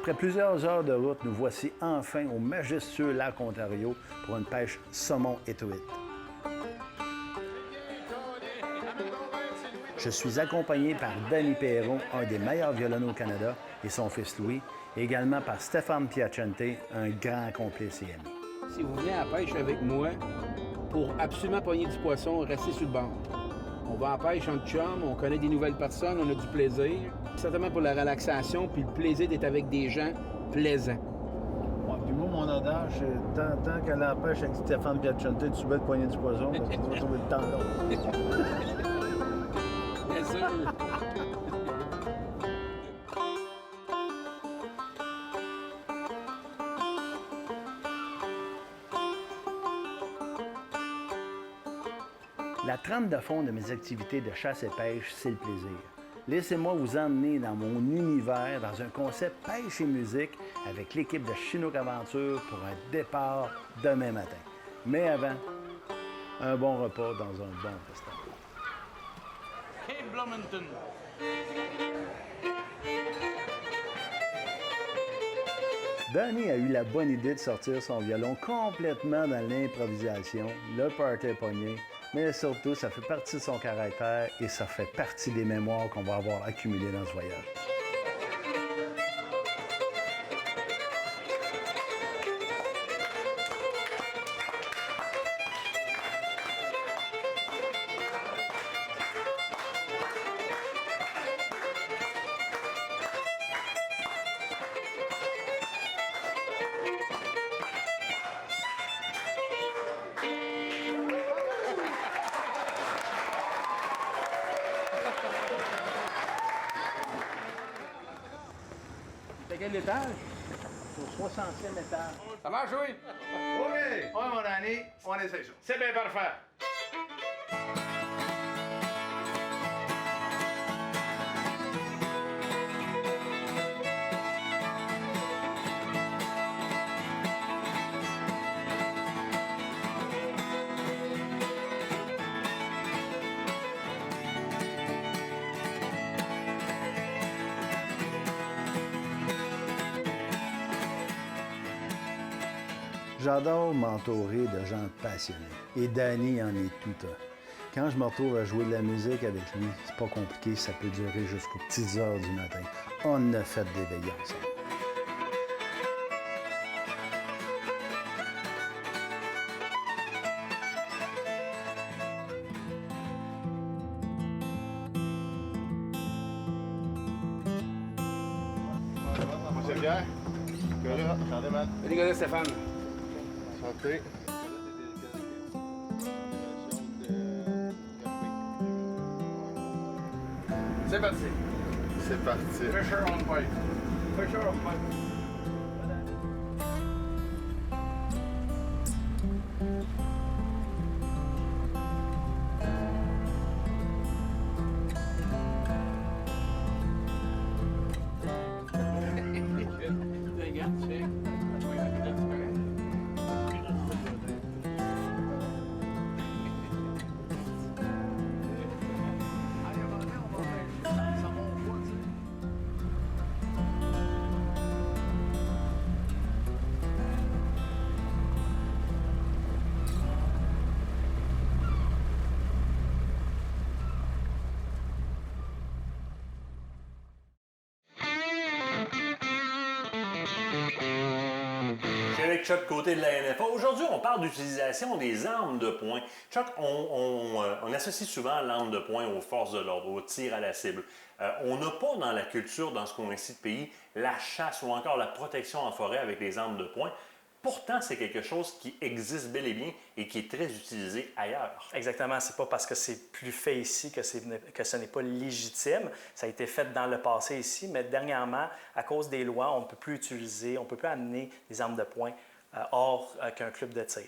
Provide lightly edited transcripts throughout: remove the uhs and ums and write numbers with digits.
Après plusieurs heures de route, nous voici enfin au majestueux lac Ontario pour une pêche saumon et truite. Je suis accompagné par Danny Perron, un des meilleurs violoneux au Canada, et son fils Louis, et également par Stéphane Piacente, un grand complice et ami. Si vous venez à la pêche avec moi, pour absolument pogner du poisson, restez sur le bord. On va à la pêche en chum, on connaît des nouvelles personnes, on a du plaisir. Certainement pour la relaxation, puis le plaisir d'être avec des gens plaisants. Ouais, puis moi, mon adage, c'est tant qu'à la pêche avec Stéphane Piacente, tu veux te poigner du poisson, parce que tu vas trouver le temps long. Bien sûr. La trame de fond de mes activités de chasse et pêche, c'est le plaisir. Laissez-moi vous emmener dans mon univers, dans un concept pêche et musique avec l'équipe de Chinook Aventure pour un départ demain matin. Mais avant, un bon repas dans un bon restaurant. Cape Bloomington. Danny a eu la bonne idée de sortir son violon complètement dans l'improvisation, le party est pogné, mais surtout, ça fait partie de son caractère et ça fait partie des mémoires qu'on va avoir accumulées dans ce voyage. C'est quel étage? Au 60e étage. Ça marche, oui? OK. Ouais, mon Danny, on essaie ça. C'est bien parfait. J'adore m'entourer de gens passionnés. Et Danny en est tout un. Quand je me retrouve à jouer de la musique avec lui, c'est pas compliqué, ça peut durer jusqu'aux petites heures du matin. On a fait des veillées ensemble. Monsieur Pierre. Regardez, man. Salut, gars, Stéphane. Santé. C'est parti. C'est parti. Pressure on pipe. Pressure on pipe. Avec Chuck côté de la NFA. Aujourd'hui, on parle d'utilisation des armes de poing. Chuck, on associe souvent l'arme de poing aux forces de l'ordre, au tir à la cible. On n'a pas dans la culture, dans ce coin-ci de pays, la chasse ou encore la protection en forêt avec les armes de poing. Pourtant, c'est quelque chose qui existe bel et bien et qui est très utilisé ailleurs. Exactement. C'est pas parce que c'est plus fait ici que ce n'est pas légitime. Ça a été fait dans le passé ici, mais dernièrement, à cause des lois, on ne peut plus utiliser, on ne peut plus amener des armes de poing hors qu'un club de tir.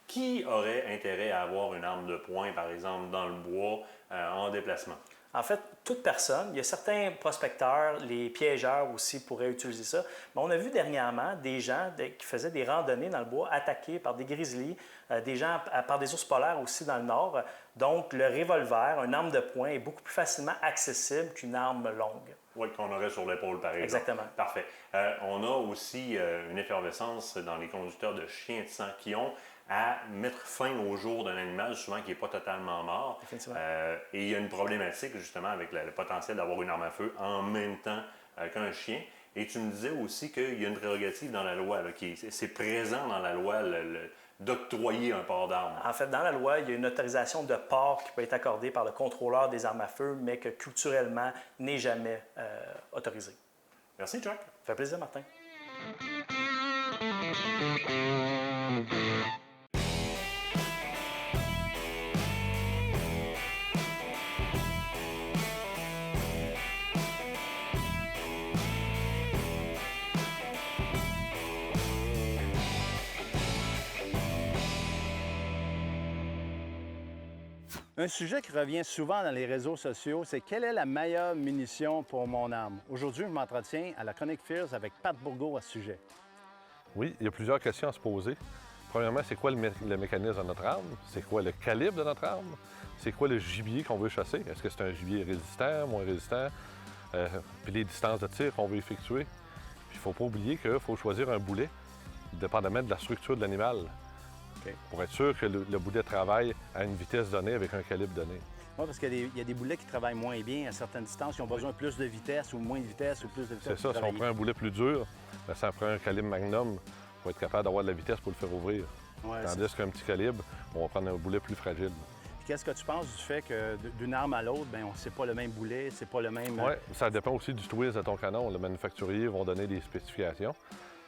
Qui aurait intérêt à avoir une arme de poing, par exemple, dans le bois, en déplacement? En fait, toute personne, il y a certains prospecteurs, les piégeurs aussi pourraient utiliser ça. Mais on a vu dernièrement des gens qui faisaient des randonnées dans le bois attaqués par des grizzlies, des gens par des ours polaires aussi dans le nord. Donc, le revolver, une arme de poing, est beaucoup plus facilement accessible qu'une arme longue. Oui, qu'on aurait sur l'épaule, par exemple. Exactement. Parfait. On a aussi une effervescence dans les conducteurs de chiens de sang qui ont à mettre fin au jour d'un animal, souvent qui n'est pas totalement mort. Définitivement. Et il y a une problématique, justement, avec le potentiel d'avoir une arme à feu en même temps qu'un chien. Et tu me disais aussi qu'il y a une prérogative dans la loi, là, c'est présent dans la loi, d'octroyer un port d'armes. En fait, dans la loi, il y a une autorisation de port qui peut être accordée par le contrôleur des armes à feu, mais que culturellement n'est jamais autorisée. Merci, Chuck. Ça fait plaisir, Martin. Un sujet qui revient souvent dans les réseaux sociaux, c'est quelle est la meilleure munition pour mon arme? Aujourd'hui, je m'entretiens à la Chronique Fierce avec Pat Bourgault à ce sujet. Oui, il y a plusieurs questions à se poser. Premièrement, c'est quoi le mécanisme de notre arme? C'est quoi le calibre de notre arme? C'est quoi le gibier qu'on veut chasser? Est-ce que c'est un gibier résistant, moins résistant? Puis les distances de tir qu'on veut effectuer. Puis il ne faut pas oublier qu'il faut choisir un boulet, dépendamment de la structure de l'animal. Pour être sûr que le boulet travaille à une vitesse donnée avec un calibre donné. Oui, parce qu'il y a des boulets qui travaillent moins bien à certaines distances. Ils ont besoin de plus de vitesse ou moins de vitesse ou plus de vitesse. C'est ça, si on prend un boulet plus dur, bien, ça prend un calibre magnum pour être capable d'avoir de la vitesse pour le faire ouvrir. Ouais, Tandis qu'un petit calibre, on va prendre un boulet plus fragile. Puis qu'est-ce que tu penses du fait que d'une arme à l'autre, bien, c'est pas le même boulet, c'est pas le même... Oui, ça dépend aussi du twist de ton canon. Le manufacturier va donner des spécifications.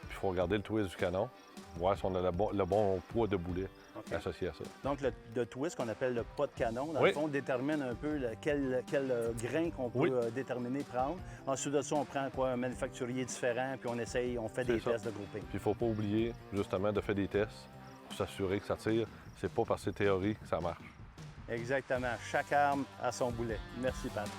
Puis il faut regarder le twist du canon, voir si on a le bon poids de boulet associé à ça. Donc, le twist qu'on appelle le pas de canon, dans Oui. le fond, détermine un peu quel grain qu'on peut Oui. déterminer, prendre. Ensuite de ça, on prend un manufacturier différent, puis on fait des C'est ça. tests de grouping. Puis il ne faut pas oublier, justement, de faire des tests pour s'assurer que ça tire. C'est pas par ses théories que ça marche. Exactement. Chaque arme a son boulet. Merci, Pat.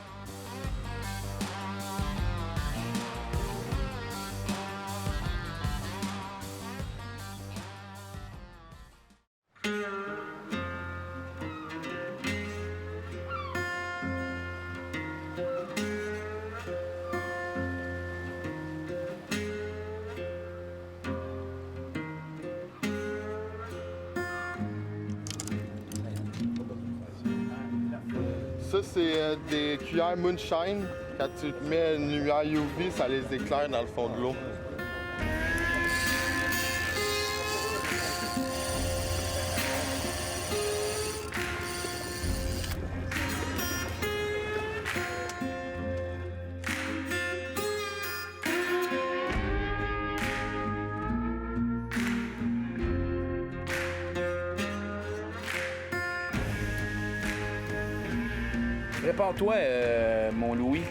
Ça, c'est des cuillères Moonshine. Quand tu te mets une lumière UV, ça les éclaire dans le fond de l'eau. Prépare-toi, mon Louis.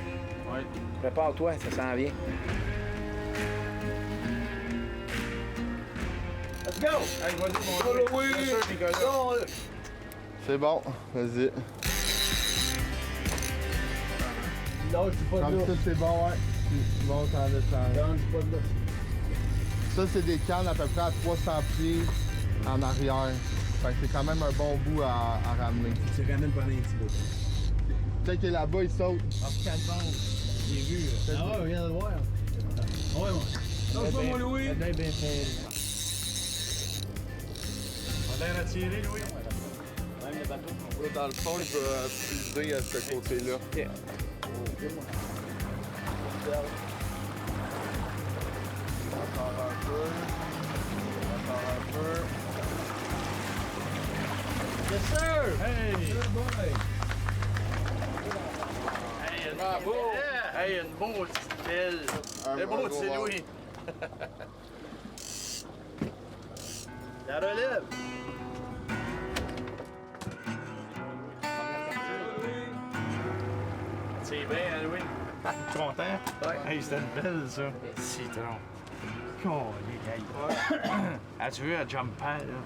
Oui. Prépare-toi, ça s'en vient. Let's go! Hey, vas-y, mon Louis! Nicolas. C'est bon, vas-y. Lâche pas de Comme là. ça, c'est bon, ouais. Tu montes en descendant. Lâche pas de là. Ça, c'est des cannes à peu près à 300 pieds en arrière. Fait que c'est quand même un bon bout à ramener. Tu ramènes pendant un petit bout. Peut-être que là-bas, il saute. Ah, calme. J'ai vu. Ah ouais, on vient de le voir. Ouais, ouais. Lâche pas, mon Louis! C'est bien, bien fait. On a l'air à tirer, Louis. Même le bateau. Là, dans le fond, il va puiser à ce côté-là. Encore un peu. Encore un peu. Yes, sir! Hey! Good boy! Hey, Bravo! Hey, une bonne petite belle! Un C'est bon beau, gros c'est ventre. Louis! La relève! C'est bien, hein, Louis? Content? Ouais. Hey, c'était une belle, ça. Citron. Oh, les gars. Ah, tu veux, un jumper, là?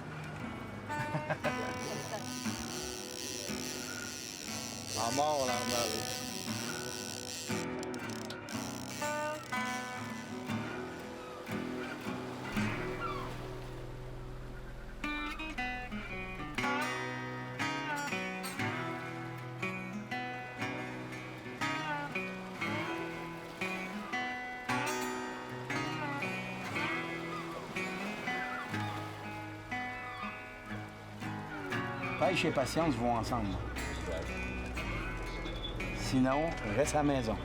En mort, l'armale. Pêche et patience vont ensemble. Sinon, reste à la maison.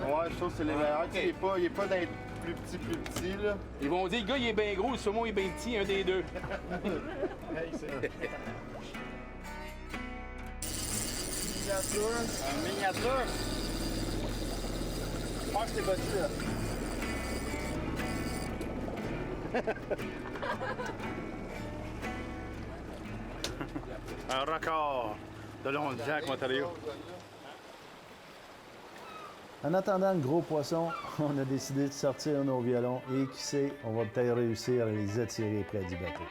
Ouais, je trouve que c'est les meilleurs. Il n'est pas d'être plus petit, là. Ils vont dire, le gars, il est bien gros, le saumon est bien petit, un des deux. Un miniature. Je pense que c'est battu, là. Un record de long-jack, Ontario. En attendant le gros poisson, on a décidé de sortir nos violons et qui sait, on va peut-être réussir à les attirer près du bateau.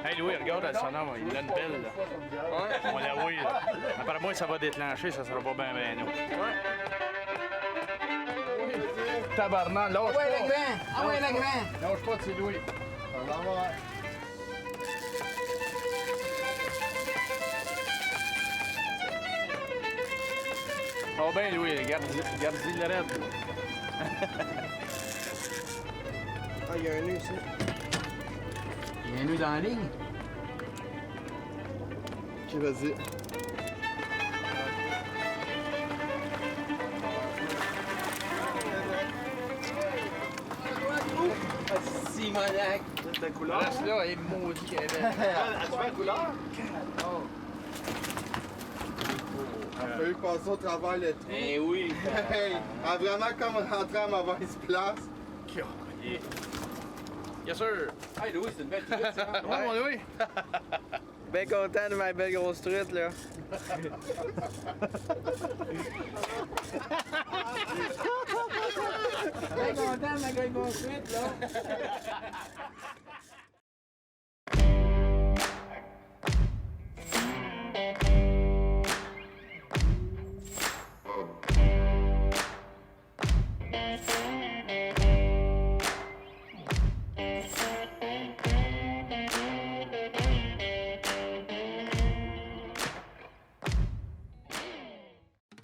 Hey Louis, regarde, elle s'en a une belle. Là. On la oui. Après moi, ça va déclencher, ça sera pas bien nous. Tabarnak, lâche pas. Ouais, le grand! Ah ouais, le grand! Lâche pas, c'est Louis. On en va. Oh ben Louis, garde-y le raide. Ah, il y a un nœud ici. Il y a un nœud dans la ligne. Ok, vas-y. Simonac! Ta couleur? Reste là, elle est maudite qu'elle est. As-tu fait la couleur? On a failli passer au travers le trou. Eh oui! Hey, a vraiment comme rentrer à mauvaise place. Yes sir. Hey Louis, c'est une belle truite, ça! Ouais, mon Louis. Bien content de ma belle grosse truite, là. Bien content de ma gueule grosse truite, là!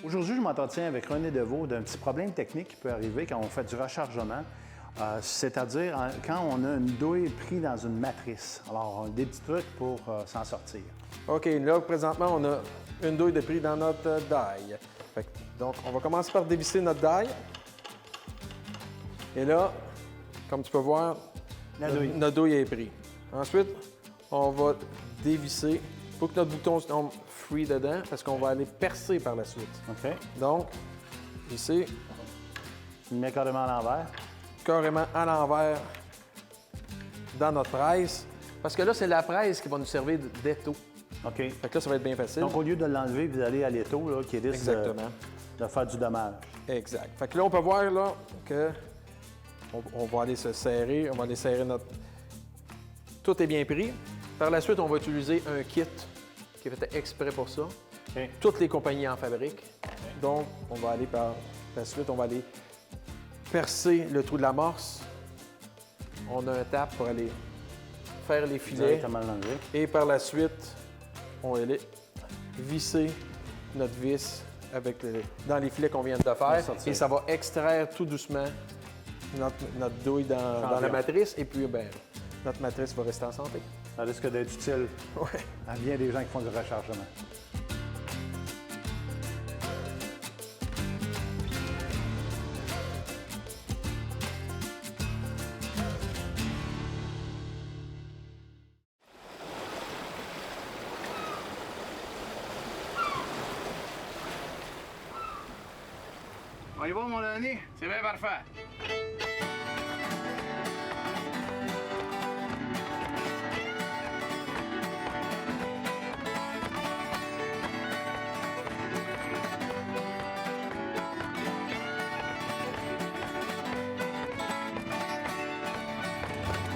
Aujourd'hui, je m'entretiens avec René Deveau d'un petit problème technique qui peut arriver quand on fait du rechargement, c'est-à-dire quand on a une douille prise dans une matrice. Alors, des petits trucs pour s'en sortir. OK, là, présentement, on a une douille de pris dans notre daille. Donc, on va commencer par dévisser notre daille. Et là, comme tu peux voir, notre douille est prise. Ensuite, on va dévisser pour que notre bouton se tombe free dedans, parce qu'on va aller percer par la suite. OK. Donc, ici, Je le mets carrément à l'envers. carrément à l'envers dans notre presse. Parce que là, c'est la presse qui va nous servir d'étau. OK. Fait que là, ça va être bien facile. Donc, au lieu de l'enlever, vous allez à l'étau, là, qui risque Exactement. de faire du dommage. Exact. Fait que là, on peut voir là que on va aller se serrer, on va aller serrer notre... Tout est bien pris. Par la suite, on va utiliser un kit qui est fait exprès pour ça. OK. Toutes les compagnies en fabriquent. Donc, on va aller par la suite, on va aller percer le trou de l'amorce. On a un tap pour aller faire les filets. Directement l'enlever. Et par la suite, on va aller visser notre vis avec dans les filets qu'on vient de faire. Et ça va extraire tout doucement notre douille dans la matrice. Et puis, ben, notre matrice va rester en santé. Ça risque d'être utile Ouais. à bien des gens qui font du rechargement. On y va, mon Denis? C'est bien parfait.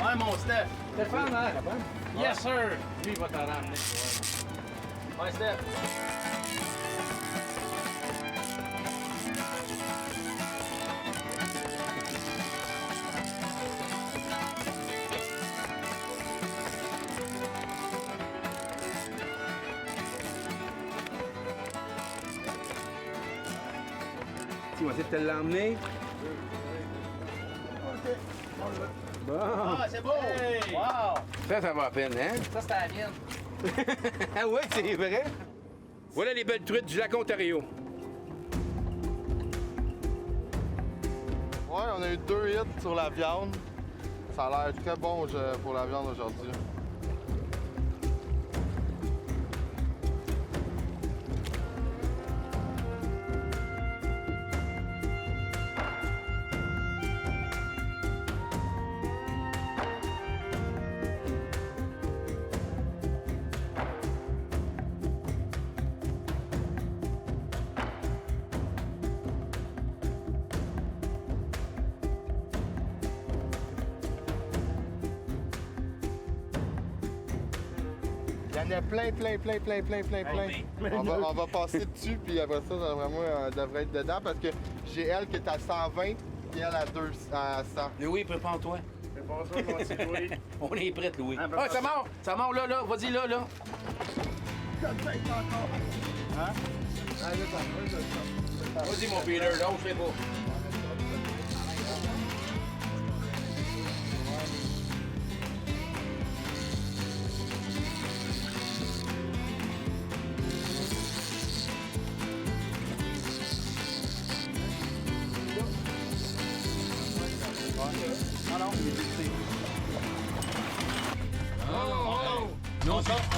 Ouais, mon Steph. Stéphane, hein? Yes, sir! Lui, il va t'en ramener. Ouais, Steph. Tu vas essayer de te l'emmener. Bon. Ah, c'est beau! Wow! Ça va à peine, hein? Ça, c'était la mienne. Ah ouais, c'est vrai? Voilà les belles truites du lac Ontario. Ouais, on a eu 2 hits sur la viande. Ça a l'air très bon pour la viande aujourd'hui. Il y en a plein. On va passer dessus, puis après ça, vraiment, devrait être dedans parce que j'ai elle qui est à 120 et elle à 100. Louis, prépare-toi. Prépare-toi, mon petit Louis. On est prêts, Louis. Ah, Ah, ça mord! Ça mord là, là. Vas-y, là, là. Hein? Vas-y, mon Peter, là, on fait pas.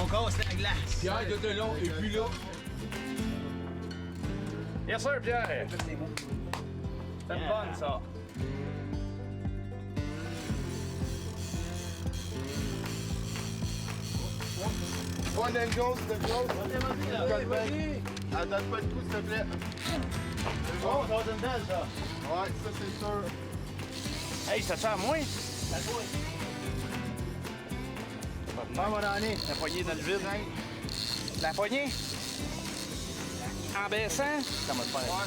On casse la glace. Pierre de Delon, et puis là. Yes, sir, Pierre. C'est bon. C'est fun, ça. One and go, s'il te plaît. Vas-y. Ah, donne pas de coup, s'il te plaît. Oh, ça va être une belle, ça. Ouais, ça c'est sûr. Hey, ça te fait à moi? À toi. Prends mon année. La poignée dans le vide. La poignée? En baissant? Ça va te faire.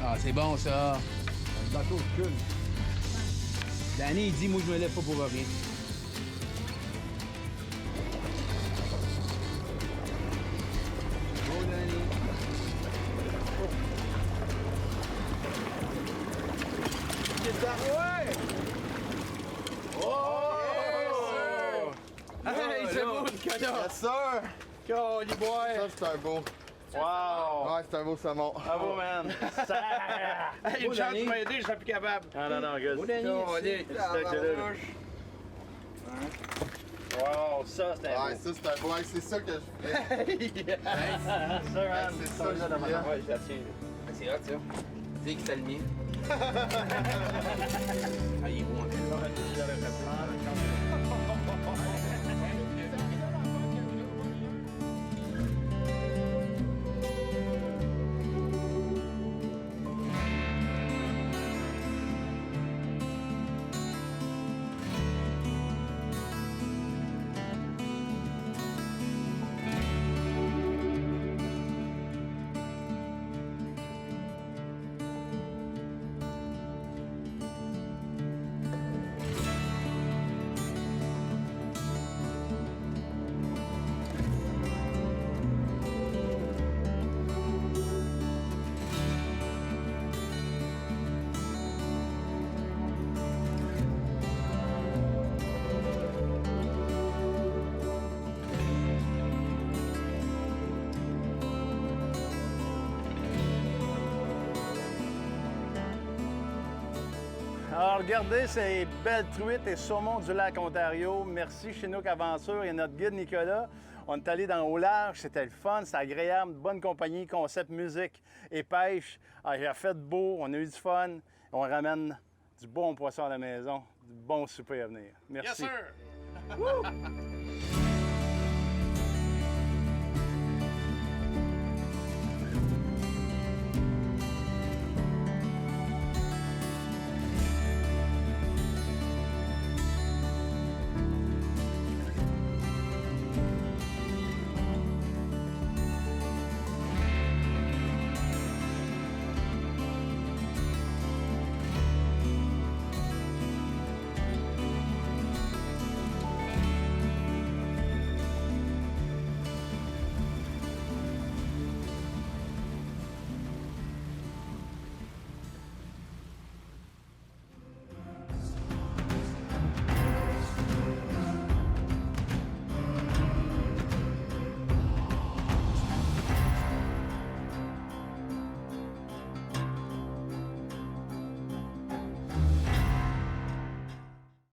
Ah, c'est bon, ça. Un bateau de cul. Danny, il dit, moi, je me lève pas pour rien. Go, Danny. Ouais! Oh! Hey, c'est beau, le canard! Yes, sir! Caliboire! Ça, c'est un beau. Wow! Ouais, c'est un beau saumon. Bravo, man! Hey, une chance de m'aider, je serais plus capable. Ah non, non, gars. Go, Danny. Wow, ça, c'était Ouais, ça, c'est un beau. Ouais, c'est ça que je voulais. ça, man. C'est ça que je voulais. Ouais, je la tiens. C'est hot, ça. Dis que c'est le mien. Ah, il est bon, Alors, regardez ces belles truites et saumons du lac Ontario. Merci Chinook Aventure et notre guide Nicolas. On est allé au large, c'était le fun, c'était agréable, bonne compagnie, concept musique et pêche. Alors, il a fait beau, on a eu du fun. On ramène du bon poisson à la maison, du bon souper à venir. Merci. Yes, sir!